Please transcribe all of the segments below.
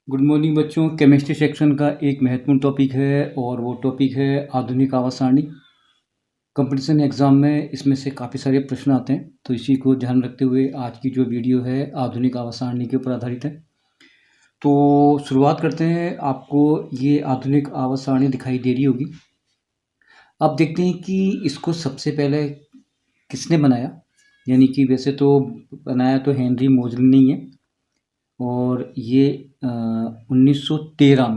Good morning बच्चों। Chemistry section का एक महत्वपूर्ण टॉपिक है और वो टॉपिक है आधुनिक आवर्त सारणी। कंपटीशन एग्जाम में इसमें से काफ़ी सारे प्रश्न आते हैं, तो इसी को ध्यान रखते हुए आज की जो वीडियो है आधुनिक आवर्त सारणी के ऊपर आधारित है। तो शुरुआत करते हैं। आपको ये आधुनिक आवर्त सारणी दिखाई दे रही होगी। अब देखते हैं कि इसको सबसे पहले किसने बनाया। यानी कि वैसे तो बनाया तो हेनरी मोजले ने ही है, और ये 1913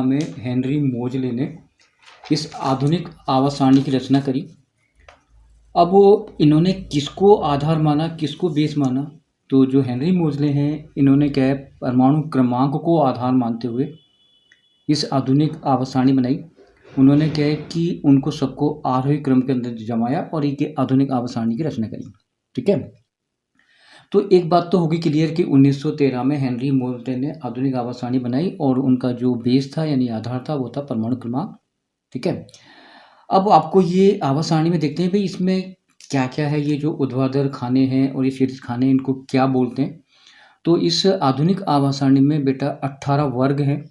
में हेनरी मोजले ने इस आधुनिक आवर्त सारणी की रचना करी। अब वो इन्होंने किसको आधार माना, किसको बेस माना, तो जो हेनरी मोजले हैं इन्होंने क्या है, परमाणु क्रमांक को आधार मानते हुए इस आधुनिक आवर्त सारणी बनाई। उन्होंने क्या है कि उनको सबको आरोही क्रम के अंदर जमाया और एक आधुनिक आवर्त सारणी की रचना करी। ठीक है, तो एक बात तो होगी क्लियर कि 1913 में हेनरी मोजले ने आधुनिक आवर्त सारणी बनाई और उनका जो बेस था यानी आधार था वो था परमाणु क्रमांक। ठीक है, अब आपको ये आवर्त सारणी में देखते हैं भाई इसमें क्या क्या है। ये जो ऊर्ध्वाधर खाने हैं और ये क्षैतिज खाने हैं, इनको क्या बोलते हैं। तो इस आधुनिक आवर्त सारणी में बेटा 18 वर्ग हैं।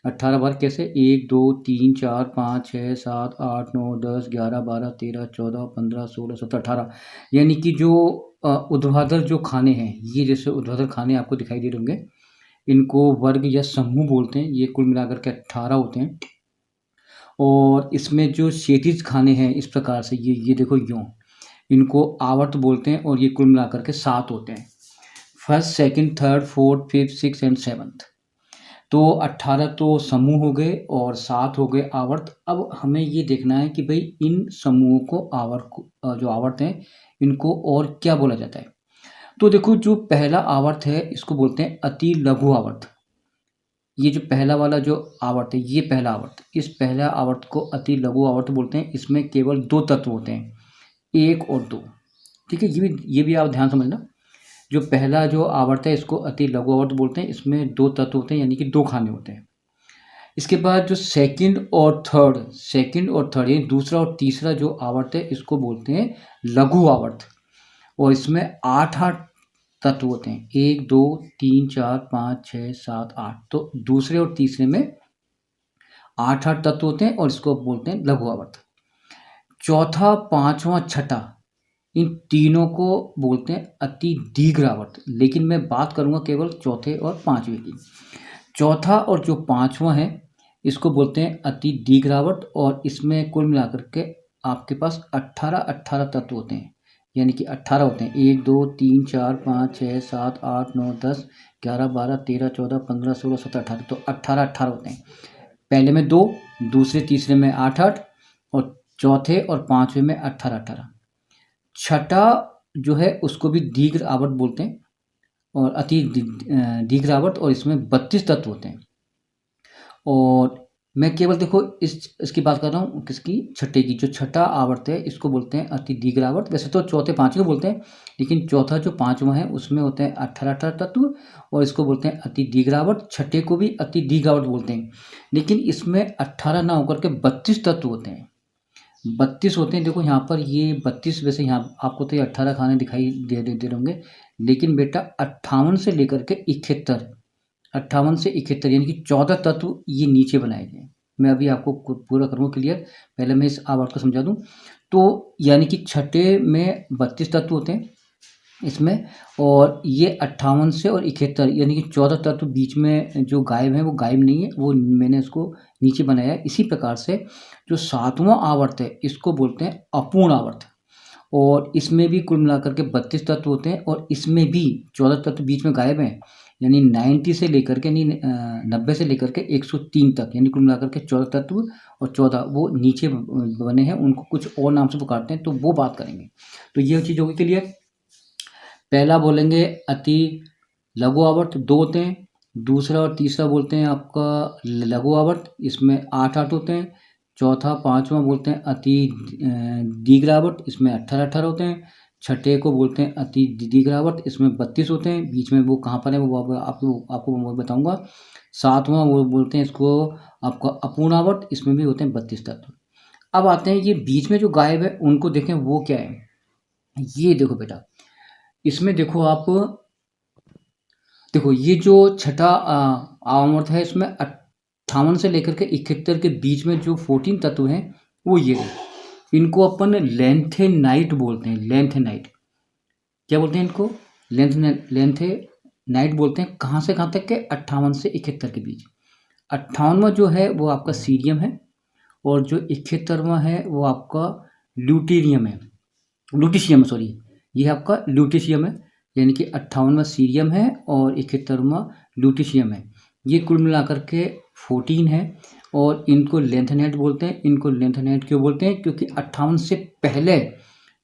18 वर्ग कैसे, 1 2 3 4 5 6 7 8 9 10 11 12 13 14 15 16 17 18, यानी कि जो ऊर्ध्वाधर जो खाने हैं, ये जैसे ऊर्ध्वाधर खाने आपको दिखाई दे रहे होंगे, इनको वर्ग या समूह बोलते हैं। ये कुल मिलाकर के 18 होते हैं। और इसमें जो क्षैतिज खाने हैं इस प्रकार से, ये देखो यूँ, इनको आवर्त बोलते हैं और ये कुल मिलाकर के 7 होते हैं। First, second, third, fourth, fifth, six and seventh. तो 18 तो समूह हो गए और 7 हो गए आवर्त। अब हमें ये देखना है कि भाई इन समूहों को जो आवर्त हैं इनको और क्या बोला जाता है। तो देखो, जो पहला आवर्त है इसको बोलते हैं अति लघु आवर्त। ये जो पहला वाला जो आवर्त है, ये पहला आवर्त, इस पहला आवर्त को अति लघु आवर्त बोलते हैं। इसमें केवल 2 तत्व होते हैं, 1 और 2। ठीक है, ये भी आप ध्यान समझना। जो पहला जो आवर्त है इसको अति लघु आवर्त बोलते हैं। इसमें 2 तत्व होते हैं यानी कि 2 खाने होते हैं। इसके बाद जो सेकंड और थर्ड यानी दूसरा और तीसरा जो आवर्त है इसको बोलते हैं लघु आवर्त। और इसमें 8 तत्व होते हैं, 1 2 3 4 5 6 7 8। तो दूसरे और तीसरे में 8 तत्व होते हैं और इसको बोलते हैं लघु आवर्त। चौथा, पांचवा, छठा, इन तीनों को बोलते हैं अति दीर्घ आवर्त। लेकिन मैं बात करूंगा केवल चौथे और पांचवे की। चौथा और जो पांचवा है इसको बोलते हैं अति दीर्घ आवर्त, और इसमें कुल मिलाकर के आपके पास 18 तत्व होते हैं, यानी कि 18 होते हैं। 1 2 3 4 5 6 7 8 9 10 11 12 13 14 15 16 17 18। तो 18 होते हैं। पहले में 2, दूसरे तीसरे में 8 और चौथे और पांचवे में 18। छठा जो है उसको भी दीर्घ आवर्त बोलते हैं और अति दीर्घ आवर्त, और इसमें 32 तत्व होते हैं। और मैं केवल देखो इसकी बात कर रहा हूँ, किसकी, छठे की। जो छठा आवर्त है इसको बोलते हैं अति दीर्घ आवर्त। वैसे तो चौथे पांचवें बोलते हैं, लेकिन चौथा जो पांचवा है उसमें होते हैं 18 तत्व और इसको बोलते हैं अति दीर्घ आवर्त। छठे को भी अति दीर्घ आवर्त बोलते हैं, लेकिन इसमें 18 ना होकर के 32 तत्व होते हैं। 32 होते हैं। देखो यहाँ पर ये 32, वैसे यहाँ आपको तो ये 18 खाने दिखाई दे रहे होंगे, लेकिन बेटा 58 से लेकर के 71, 58 से 71 यानी कि 14 तत्व ये नीचे बनाए गए हैं। मैं अभी आपको पूरा करूँगा क्लियर, पहले मैं इस आवर्त को समझा दूँ। तो यानी कि छठे में 32 तत्व होते हैं इसमें, और ये 58 से और 71 यानी कि 14 तत्व बीच में जो गायब है वो गायब नहीं है, वो मैंने इसको नीचे बनाया है। इसी प्रकार से जो 7वां आवर्त है इसको बोलते हैं अपूर्ण आवर्त, और इसमें भी कुल मिलाकर के 32 तत्व होते हैं और इसमें भी 14 तत्व बीच में गायब हैं, यानी 90 से लेकर के 90 से लेकर के 103 तक, यानी कुल मिलाकर के 14 तत्व और 14 वो नीचे बने हैं, उनको कुछ और नाम से पुकारते हैं, तो वो बात करेंगे। तो ये चीज़ होगी क्लियर। पहला बोलेंगे अति लघु आवर्त, 2 होते हैं। दूसरा और तीसरा बोलते हैं आपका लघु आवर्त, इसमें 8 होते हैं। चौथा पांचवा बोलते हैं अति दीर्घ आवर्त, इसमें 18 होते हैं। छठे को बोलते हैं अति दीर्घ आवर्त, इसमें 32 होते हैं। बीच में वो कहाँ पर है वो आपको बताऊंगा। 7वां वो बोलते हैं इसको आपका अपूर्ण आवर्त, इसमें भी होते हैं 32 तत्व। अब आते हैं ये बीच में जो गायब है उनको देखें वो क्या है। ये देखो बेटा, इसमें देखो आप देखो ये जो छठा आवर्त है इसमें 58 से लेकर के 71 के बीच में जो 14 तत्व हैं वो ये हैं। इनको अपन लेंथेनाइट बोलते हैं, लेंथेनाइट। क्या बोलते हैं इनको? लेंथेनाइट बोलते हैं। कहाँ से कहाँ तक के? 58 से 71 के बीच। 58वां जो है वो आपका सीरियम है और जो 71वां है वो आपका ल्यूटेरियम है, लुटीशियम सॉरी, ये आपका ल्यूटीशियम है। यानी कि 58वां सीरियम है और 71वां ल्यूटीशियम है। ये कुल मिलाकर के 14 है और इनको लेंथेनाइट बोलते हैं। इनको लेंथेनाइट क्यों बोलते हैं? क्योंकि 58 से पहले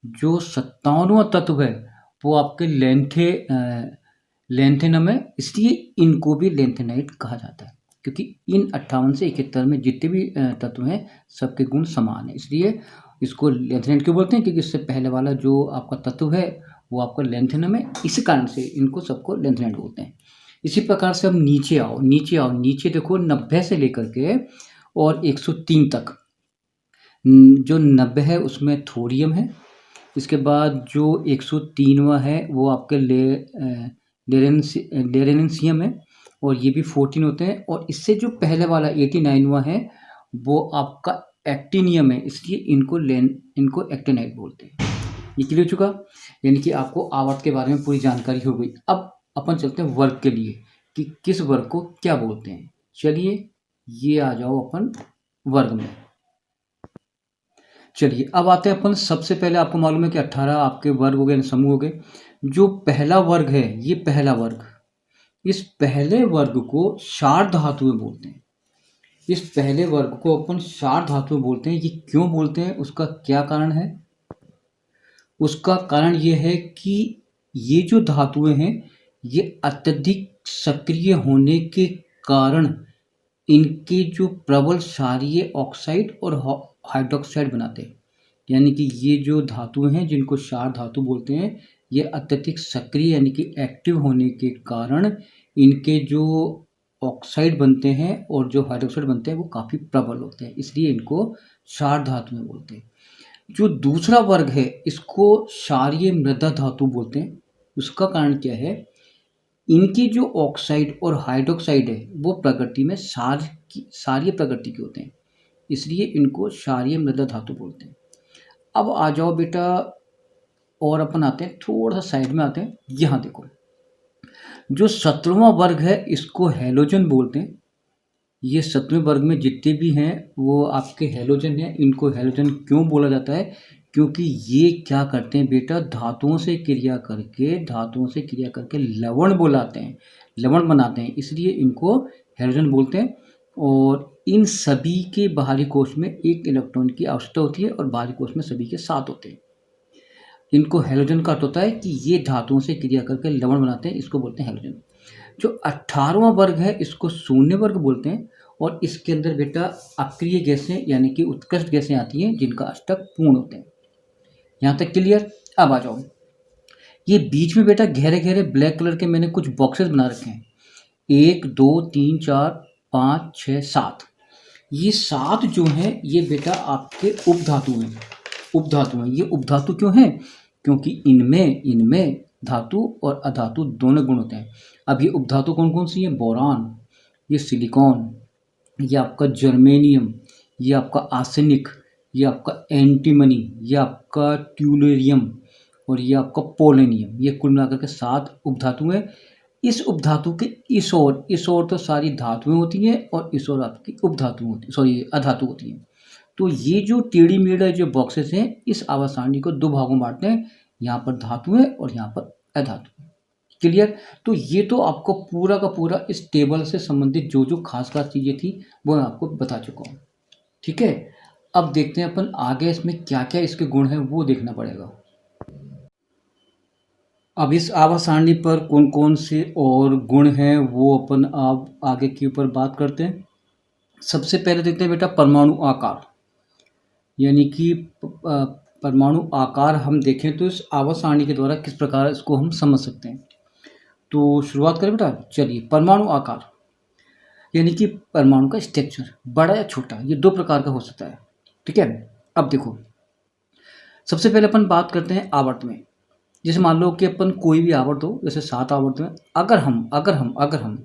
जो 57वां तत्व है वो आपके लेंथेनम है, इसलिए इनको भी लेंथेनाइट कहा जाता है। क्योंकि इन 58 से 71 में जितने भी तत्व हैं सबके गुण समान हैं, इसलिए इसको लेंथेनाइट क्यों बोलते हैं? क्योंकि इससे पहले वाला जो आपका तत्व है वो आपका लेंथेनम है, इसी कारण से इनको सबको लेंथेनाइट बोलते हैं। इसी प्रकार से हम नीचे आओ, नीचे आओ, नीचे देखो 90 से लेकर के और 103 तक। जो 90 है उसमें थोरियम है। इसके बाद जो 103वां है वो आपके लेरेंसियम है और ये भी 14 होते हैं। और इससे जो पहले वाला 89वां है वो आपका एक्टिनियम है, इसलिए इनको एक्टिनाइट बोलते हैं। ये क्लियर हो चुका? यानी कि आपको आवर्त के बारे में पूरी जानकारी हो गई। अब अपन चलते हैं वर्ग के लिए कि किस वर्ग को क्या बोलते हैं। चलिए ये आ जाओ अपन वर्ग में। चलिए अब आते हैं अपन, सबसे पहले आपको मालूम है कि 18 आपके वर्ग हो गए, समूह हो गए। जो पहला वर्ग है ये पहला वर्ग, इस पहले वर्ग को शार धातुएं बोलते हैं। इस पहले वर्ग को अपन शार धातुएं बोलते हैं। ये क्यों बोलते हैं, उसका क्या कारण है? उसका कारण ये है कि ये जो धातुएं हैं ये अत्यधिक सक्रिय होने के कारण इनके जो प्रबल क्षारीय ऑक्साइड और हाइड्रोक्साइड बनाते हैं। यानी कि ये जो धातुएं हैं जिनको क्षार धातु बोलते हैं, ये अत्यधिक सक्रिय यानी कि एक्टिव होने के कारण इनके जो ऑक्साइड बनते हैं और जो हाइड्रोक्साइड बनते हैं वो काफ़ी प्रबल होते हैं, इसलिए इनको क्षार धातुएं बोलते हैं। जो दूसरा वर्ग है इसको क्षारीय मृदा धातु बोलते हैं। उसका कारण क्या है? इनकी जो ऑक्साइड और हाइड्रोक्साइड है वो प्रकृति में क्षारीय प्रकृति के होते हैं, इसलिए इनको क्षारीय मृदा धातु बोलते हैं। अब आ जाओ बेटा, और अपन आते हैं थोड़ा सा साइड में आते हैं। यहाँ देखो जो 17वां वर्ग है इसको हैलोजन बोलते हैं। ये 17वें वर्ग में जितने भी हैं वो आपके हैलोजन हैं। इनको हैलोजन क्यों बोला जाता है? क्योंकि ये क्या करते हैं बेटा, धातुओं से क्रिया करके लवण बनाते हैं, इसलिए इनको हैलोजन बोलते हैं। और इन सभी के बाहरी कोश में एक इलेक्ट्रॉन की आवश्यकता होती है और बाहरी कोश में सभी के 7 होते हैं। इनको हैलोजन का अर्थ होता है कि ये धातुओं से क्रिया करके लवण बनाते हैं, इसको बोलते हैं हैलोजन। जो 18वां वर्ग है इसको शून्य वर्ग बोलते हैं और इसके अंदर बेटा अक्रिय गैसें यानी कि उत्कृष्ट गैसें आती हैं जिनका अष्टक पूर्ण होते हैं। यहाँ तक क्लियर? अब आ जाओ, ये बीच में बेटा गहरे गहरे ब्लैक कलर के मैंने कुछ बॉक्सेस बना रखे हैं। 1 2 3 4 5 6 7। ये 7 जो हैं ये बेटा आपके उपधातु हैं। ये उपधातु क्यों हैं? क्योंकि इनमें धातु और अधातु दोनों गुण होते हैं। अब ये उपधातु कौन कौन सी हैं? बोरान, ये सिलिकॉन, ये आपका जर्मेनियम, ये आपका आर्सेनिक, ये आपका एंटीमनी, ये आपका ट्यूलेरियम और ये आपका पोलेनियम। ये कुल मिलाकर के 7 उपधातु हैं। इस उपधातु के इस ओर तो सारी धातुएं होती हैं और इस ओर आपकी उपधातु होती, सॉरी अधातु होती हैं। तो ये जो टेढ़ी मेढ़े जो बॉक्सेस हैं इस आवर्त सारणी को 2 भागों में बांटते हैं, यहाँ पर धातुएं और यहाँ पर अधातु। क्लियर? तो ये तो आपको पूरा का पूरा इस टेबल से संबंधित जो जो खास चीज़ें थी वो मैं आपको बता चुका हूँ। ठीक है, अब देखते हैं अपन आगे इसमें क्या क्या इसके गुण हैं वो देखना पड़ेगा। अब इस आवर्त सारणी पर कौन कौन से और गुण हैं वो अपन आप आगे के ऊपर बात करते हैं। सबसे पहले देखते हैं बेटा परमाणु आकार, यानी कि परमाणु आकार हम देखें तो इस आवर्त सारणी के द्वारा किस प्रकार इसको हम समझ सकते हैं। तो शुरुआत करें बेटा। चलिए, परमाणु आकार यानी कि परमाणु का स्ट्रक्चर बड़ा या छोटा, ये 2 प्रकार का हो सकता है। ठीक है, अब देखो सबसे पहले अपन बात करते हैं आवर्त में। जैसे मान लो कि अपन कोई भी आवर्त हो, जैसे 7 आवर्त में अगर हम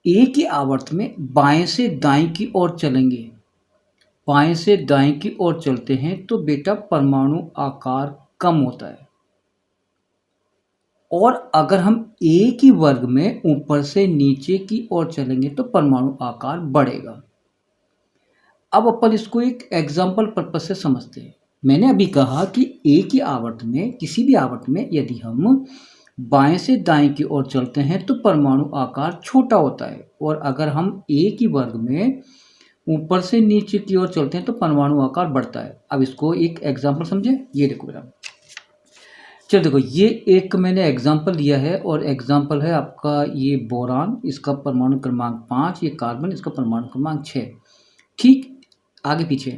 एक ही आवर्त में बाएं से दाएं की ओर चलेंगे, बाएं से दाएं की ओर चलते हैं तो बेटा परमाणु आकार कम होता है। और अगर हम एक ही वर्ग में ऊपर से नीचे की ओर चलेंगे तो परमाणु आकार बढ़ेगा। अब अपन इसको एक एग्जाम्पल पर्पज से समझते हैं। मैंने अभी कहा कि एक ही आवर्त में, किसी भी आवर्त में यदि हम बाएं से दाएं की ओर चलते हैं तो परमाणु आकार छोटा होता है, और अगर हम एक ही वर्ग में ऊपर से नीचे की ओर चलते हैं तो परमाणु आकार बढ़ता है। अब इसको एक एग्जाम्पल समझे। ये देखो बेटा, चलो देखो, ये एक मैंने एग्जाम्पल दिया है, और एग्जाम्पल है आपका ये बोरान, इसका परमाणु क्रमांक 5, ये कार्बन, इसका परमाणु क्रमांक 6। ठीक, आगे पीछे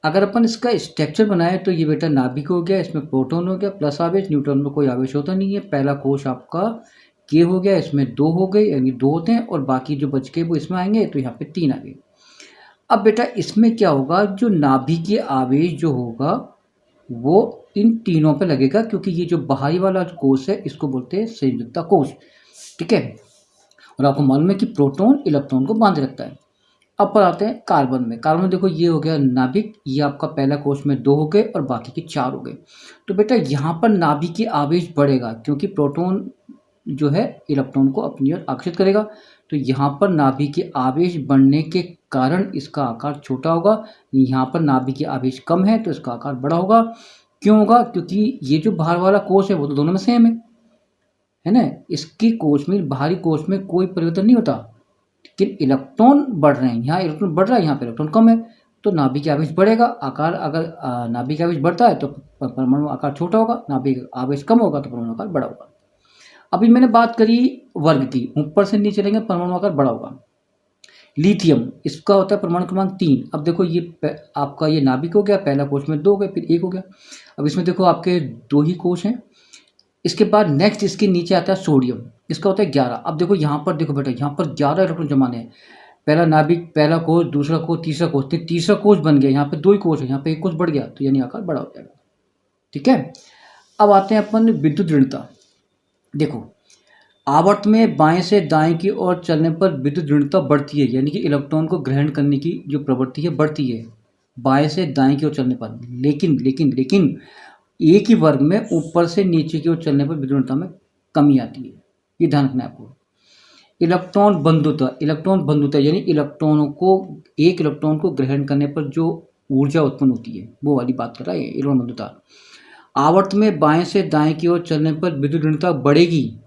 अगर अपन इसका स्ट्रक्चर बनाए तो ये बेटा नाभिक हो गया, इसमें प्रोटॉन हो गया प्लस आवेश, न्यूट्रॉन में कोई आवेश होता नहीं है। पहला कोश आपका के हो गया, इसमें 2 हो गए, यानी 2 होते हैं, और बाकी जो बच गए वो इसमें आएंगे, तो यहाँ पे 3 आ गए। अब बेटा इसमें क्या होगा, जो नाभिकीय आवेश जो होगा वो इन तीनों पे लगेगा, क्योंकि ये जो बाहरी वाला कोश है इसको बोलते हैं संयुक्ता कोश। ठीक है, और आपको मालूम है कि प्रोटॉन इलेक्ट्रॉन को बांधे रखता है। अब पर आते हैं कार्बन में। कार्बन में देखो, ये हो गया नाभिक, ये आपका पहला कोश में 2 हो गए और बाकी के 4 हो गए। तो बेटा यहाँ पर नाभिकीय आवेश बढ़ेगा, क्योंकि प्रोटॉन जो है इलेक्ट्रॉन को अपनी ओर आकर्षित करेगा। तो यहाँ पर नाभिकीय आवेश बढ़ने के कारण इसका आकार छोटा होगा। यहाँ पर नाभिकीय आवेश कम है तो इसका आकार बड़ा होगा। क्यों होगा, क्योंकि ये जो बाहर वाला कोश है वो तो दोनों में सेम है ना। इसकी कोश में, बाहरी कोश में कोई परिवर्तन नहीं होता, लेकिन इलेक्ट्रॉन बढ़ रहे हैं। यहाँ इलेक्ट्रॉन बढ़ रहा है, यहाँ पे इलेक्ट्रॉन कम है, तो नाभिकीय आवेश बढ़ेगा। आकार अगर नाभिकीय आवेश बढ़ता है तो परमाणु आकार छोटा होगा, नाभिकीय आवेश कम होगा तो परमाणु आकार बड़ा होगा। अभी मैंने बात करी वर्ग की, ऊपर से नीचे चलेंगे परमाणु आकार बड़ा होगा। लिथियम, इसका होता है परमाणु क्रमांक 3। अब देखो ये आपका ये नाभिक हो गया, पहला कोश में 2 हो गए, फिर 1 हो गया। अब इसमें देखो आपके 2 ही कोश हैं। इसके बाद नेक्स्ट इसके नीचे आता है सोडियम, इसका होता है 11। अब देखो यहाँ पर देखो बेटा, यहाँ पर 11 इलेक्ट्रॉन जमाने हैं। पहला नाभिक, पहला कोश, दूसरा कोश, तीसरा कोश, तीसरा कोश बन गया। यहाँ पे 2 ही कोश है, यहाँ पे 1 कोश बढ़ गया, तो यानी आकार बड़ा हो जाएगा। ठीक है, अब आते हैं अपन विद्युत ऋणता। देखो, आवर्त में बाएं से दाएं की ओर चलने पर विद्युत ऋणता बढ़ती है, यानी कि इलेक्ट्रॉन को ग्रहण करने की जो प्रवृत्ति है बढ़ती है बाएं से दाएं की ओर चलने पर। लेकिन एक ही वर्ग में ऊपर से नीचे की ओर चलने पर विद्युत ऋणता में कमी आती है। ये ध्यान रखना है आपको। इलेक्ट्रॉन बंधुता यानी एक इलेक्ट्रॉन को ग्रहण करने पर जो ऊर्जा उत्पन्न होती है वो वाली बात कर रहा है इलेक्ट्रॉन बंधुता। आवर्त में बाएं से दाएं की ओर चलने पर विद्युत ऋणता बढ़ेगी,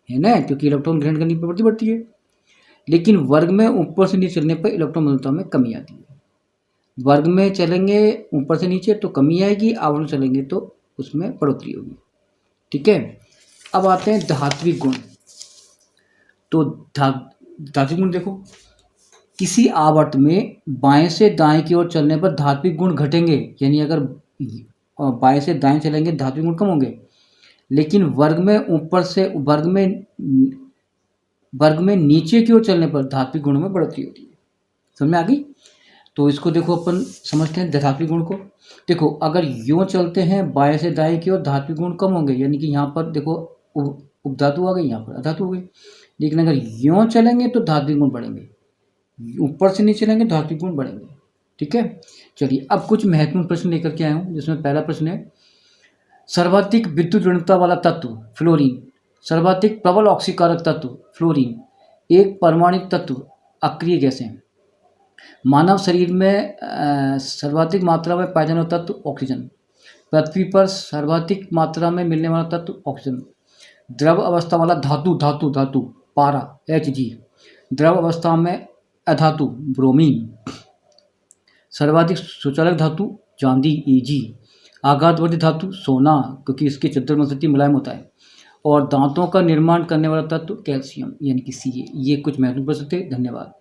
है ना, क्योंकि इलेक्ट्रॉन ग्रहण करने की प्रवृत्ति बढ़ती है। लेकिन वर्ग में ऊपर से नीचे चलने पर इलेक्ट्रॉन बंधुता में कमी आती है। वर्ग में चलेंगे ऊपर से नीचे तो कमी आएगी, आवर्त चलेंगे तो उसमें बढ़ोतरी होगी। ठीक है, अब आते हैं धात्विक गुण। तो धात्विक गुण देखो, किसी आवर्त में बाएं से दाएं की ओर चलने पर धात्विक गुण घटेंगे, यानी अगर बाएं से दाएं चलेंगे धात्विक गुण कम होंगे। लेकिन वर्ग में नीचे की ओर चलने पर धात्विक गुणों में बढ़ोतरी होती है। समझ में आ गई। तो इसको देखो अपन समझते हैं धात्विक गुण को। देखो, अगर यूँ चलते हैं बाएं से दाएं की ओर धात्विक गुण कम होंगे, यानी कि यहाँ पर देखो उपधातु आ गई, यहाँ पर अधातु हो गई। लेकिन अगर यूँ चलेंगे तो धात्विक गुण बढ़ेंगे, ऊपर से नीचे चलेंगे धात्विक गुण बढ़ेंगे। ठीक है, चलिए अब कुछ महत्वपूर्ण प्रश्न लेकर के आया हूँ, जिसमें पहला प्रश्न है, सर्वाधिक विद्युत ऋणता वाला तत्व फ्लोरीन, सर्वाधिक प्रबल ऑक्सीकारक तत्व फ्लोरीन, एक परमाणुक तत्व अक्रिय गैसें। मानव शरीर में सर्वाधिक मात्रा में पाया जाने वाला तत्व ऑक्सीजन। पृथ्वी पर सर्वाधिक मात्रा में मिलने वाला तत्व ऑक्सीजन। द्रव अवस्था वाला धातु पारा Hg। द्रव अवस्था में अधातु ब्रोमीन। सर्वाधिक सुचालक धातु चांदी Ag। आघातवर्ती धातु सोना, क्योंकि इसके चतुर्मस्ती मुलायम होता है। और दांतों का निर्माण करने वाला तत्व कैल्शियम, यानी कि Ca। ये कुछ महत्वपूर्ण प्रश्न थे। धन्यवाद।